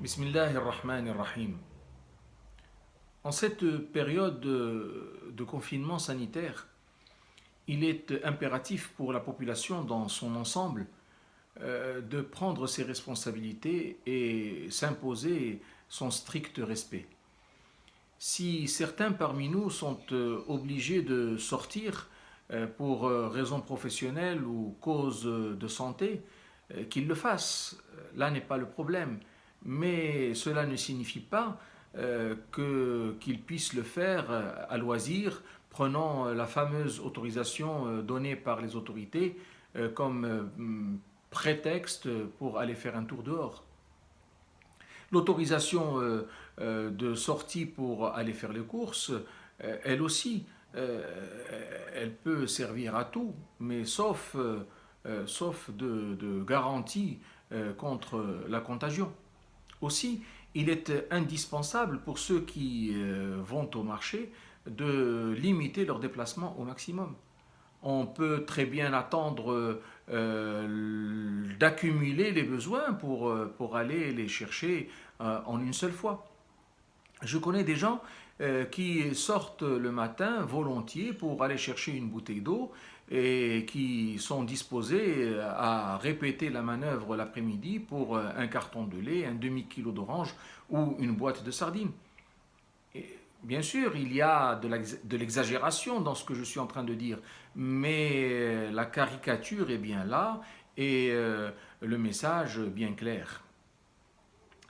Bismillahirrahmanirrahim. En cette période de confinement sanitaire, il est impératif pour la population dans son ensemble de prendre ses responsabilités et s'imposer son strict respect. Si certains parmi nous sont obligés de sortir pour raisons professionnelles ou causes de santé, qu'ils le fassent. Là n'est pas le problème. Mais cela ne signifie pas qu'ils puissent le faire à loisir, prenant la fameuse autorisation donnée par les autorités comme prétexte pour aller faire un tour dehors. L'autorisation de sortie pour aller faire les courses, elle aussi, elle peut servir à tout, mais sauf de garantie contre la contagion. Aussi, il est indispensable pour ceux qui vont au marché de limiter leurs déplacements au maximum. On peut très bien attendre d'accumuler les besoins pour aller les chercher en une seule fois. Je connais des gens qui sortent le matin volontiers pour aller chercher une bouteille d'eau et qui sont disposés à répéter la manœuvre l'après-midi pour un carton de lait, un demi-kilo d'orange ou une boîte de sardines. Et bien sûr, il y a de l'exagération dans ce que je suis en train de dire, mais la caricature est bien là et le message bien clair.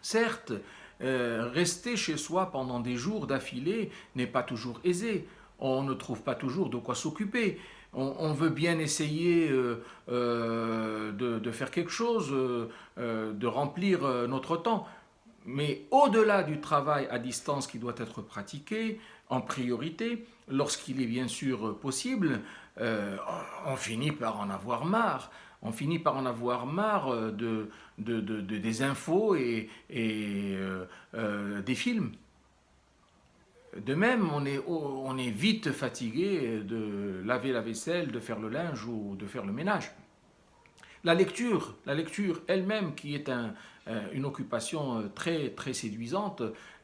Certes, rester chez soi pendant des jours d'affilée n'est pas toujours aisé. On ne trouve pas toujours de quoi s'occuper. On veut bien essayer de faire quelque chose, de remplir notre temps. Mais au-delà du travail à distance qui doit être pratiqué en priorité, lorsqu'il est bien sûr possible, on finit par en avoir marre. On finit par en avoir marre des infos et des films. De même, on est vite fatigué de laver la vaisselle, de faire le linge ou de faire le ménage. La lecture elle-même, qui est une occupation très, très séduisante,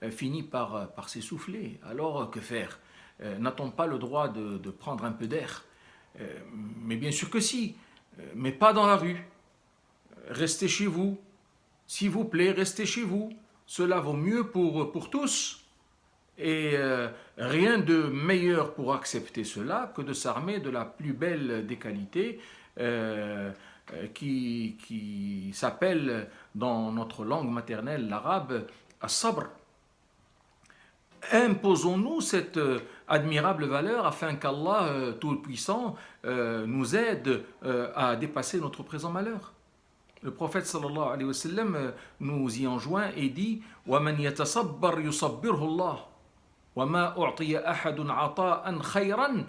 finit par s'essouffler. Alors, que faire? N'a-t-on pas le droit de prendre un peu d'air? Mais bien sûr que si, mais pas dans la rue. Restez chez vous. S'il vous plaît, restez chez vous. Cela vaut mieux pour tous. Et rien de meilleur pour accepter cela que de s'armer de la plus belle des qualités qui s'appelle dans notre langue maternelle, l'arabe, as-sabr. Imposons-nous cette admirable valeur afin qu'Allah Tout-Puissant nous aide à dépasser notre présent malheur. Le prophète sallallahu alayhi wa sallam nous y enjoint et dit وَمَنْ يَتَصَبَّرْ يُصَبِّرْهُ اللَّهُ وَمَا أُعْطِيَ أَحَدٌ عَطَاءً خَيْرًا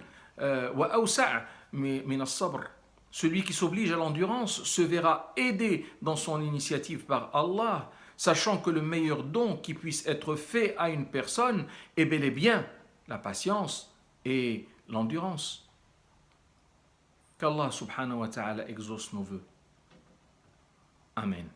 وَأَوْسَعَ مِنَ الصَّبْرِ. Celui qui s'oblige à l'endurance se verra aidé dans son initiative par Allah, sachant que le meilleur don qui puisse être fait à une personne est bel et bien la patience et l'endurance. Qu'Allah subhanahu wa ta'ala exauce nos vœux. Amen.